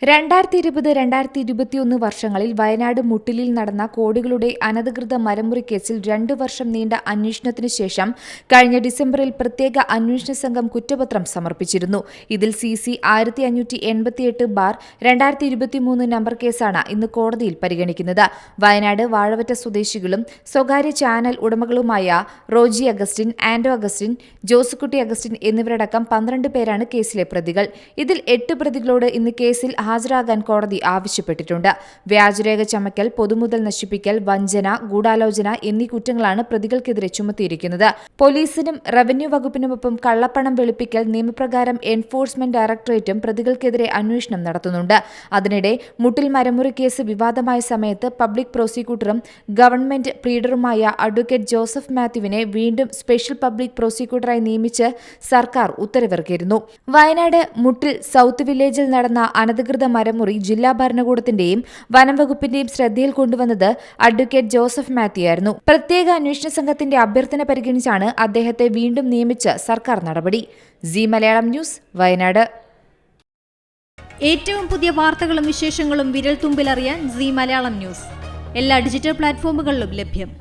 2020-2021 വർഷങ്ങളിൽ വയനാട് മുട്ടിലിൽ നടന്ന കോടികളുടെ അനധികൃത മരമുറി കേസിൽ 2 വർഷം നീണ്ട അന്വേഷണത്തിനു ശേഷം കഴിഞ്ഞ ഡിസംബറിൽ പ്രത്യേക അന്വേഷണ സംഘം കുറ്റപത്രം സമർപ്പിച്ചിരുന്നു. ഇതിൽ CC 1588/2023 നമ്പർ കേസാണ് ഇന്ന് കോടതിയിൽ പരിഗണിക്കുന്നത്. വയനാട് വാഴവറ്റ സ്വദേശികളും സ്വകാര്യ ചാനൽ ഉടമകളുമായ റോജി അഗസ്റ്റിൻ, ആൻഡോ അഗസ്റ്റിൻ, ജോസുകുട്ടി അഗസ്റ്റിൻ എന്നിവരടക്കം 12 പേരാണ് കേസിലെ പ്രതികൾ. ഇതിൽ 8 പ്രതികളോട് ഇന്ന് കേസിൽ ഹാജരാകാൻ കോടതി ആവശ്യപ്പെട്ടിട്ടുണ്ട്. വ്യാജരേഖ ചമയ്ക്കൽ, പൊതുമുതൽ നശിപ്പിക്കൽ, വഞ്ചന, ഗൂഢാലോചന എന്നീ കുറ്റങ്ങളാണ് പ്രതികൾക്കെതിരെ ചുമത്തിയിരിക്കുന്നത്. പോലീസിനും റവന്യൂ വകുപ്പിനുമൊപ്പം കള്ളപ്പണം വെളുപ്പിക്കൽ നിയമപ്രകാരം എൻഫോഴ്സ്മെന്റ് ഡയറക്ടറേറ്റും പ്രതികൾക്കെതിരെ അന്വേഷണം നടത്തുന്നുണ്ട്. അതിനിടെ മുട്ടിൽ മരമുറി കേസ് വിവാദമായ സമയത്ത് പബ്ലിക് പ്രോസിക്യൂട്ടറും ഗവൺമെന്റ് പ്ലീഡറുമായ അഡ്വക്കേറ്റ് ജോസഫ് മാത്യുവിനെ വീണ്ടും സ്പെഷ്യൽ പബ്ലിക് പ്രോസിക്യൂട്ടറായി നിയമിച്ച് സർക്കാർ ഉത്തരവിറക്കിയിരുന്നു. വയനാട് മുട്ടിൽ സൌത്ത് വില്ലേജിൽ നടന്ന അനധികൃത മരമുറി ജില്ലാ ഭരണകൂടത്തിന്റെയും വനം വകുപ്പിന്റെയും ശ്രദ്ധയിൽ കൊണ്ടുവന്നത് അഡ്വക്കേറ്റ് ജോസഫ് മാത്യു ആയിരുന്നു. പ്രത്യേക അന്വേഷണ സംഘത്തിന്റെ അഭ്യർത്ഥന പരിഗണിച്ചാണ് അദ്ദേഹത്തെ വീണ്ടും നിയമിച്ച് സർക്കാർ നടപടി. C Malayalam news, Wayanad. ഏറ്റവും പുതിയ വാർത്തകളും വിശേഷങ്ങളും വിരൽത്തുമ്പിലറിയാൻ സി മലയാളം ന്യൂസ് എല്ലാ ഡിജിറ്റൽ പ്ലാറ്റ്ഫോമുകളിലും ലഭ്യം.